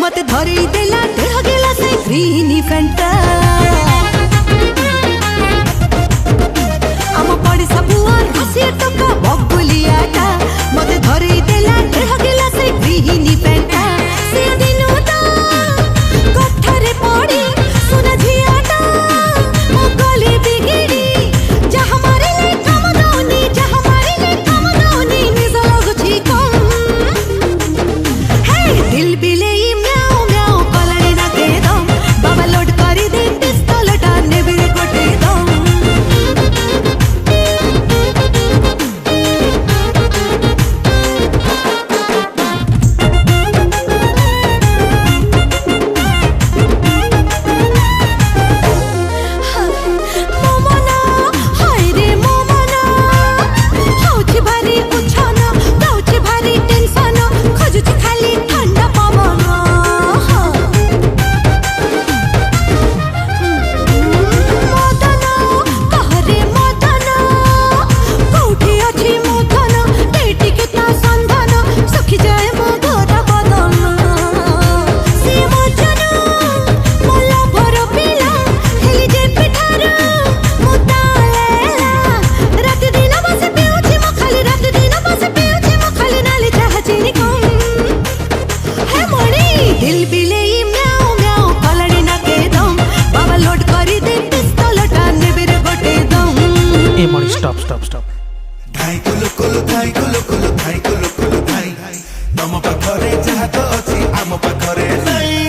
मते धरी देला देह गेला से ग्रीनी फैंटा आम पड़ी सबुआर हसी टका बगुलियाटा मते धरी देला देह गेला से ग्रीनी फैंटा से दिनो ता कठरे पड़ी सुना झियाटा ओ गली बिगिड़ी जा हमारे ले काम नौनी जा हमारे ले काम नौनी निज लोग ठीक है दिल बिले दिल बिलेई म्याऊ म्याऊ कलड़ी ना के दम बाबा लोड करी दे पिस्तौल टाने बेरे गोटे दम ए मणि स्टॉप स्टॉप स्टॉप धाई कुलु कुलु धाई कुलु कुलु धाई कुलु कुलु धाई तम पाखरे जहा तो अछि आम पाखरे नहीं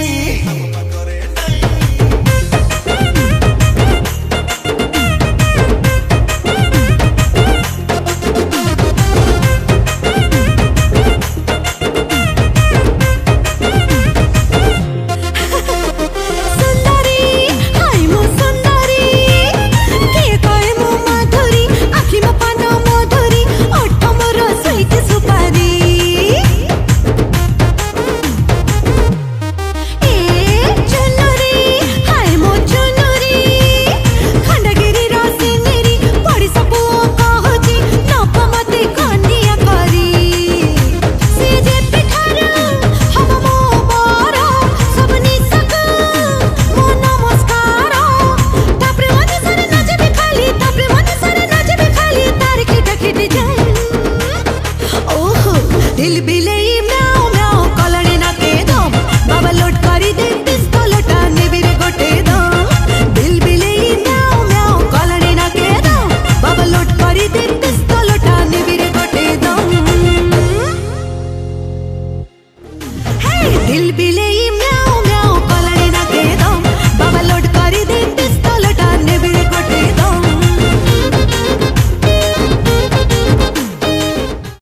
दिल बिले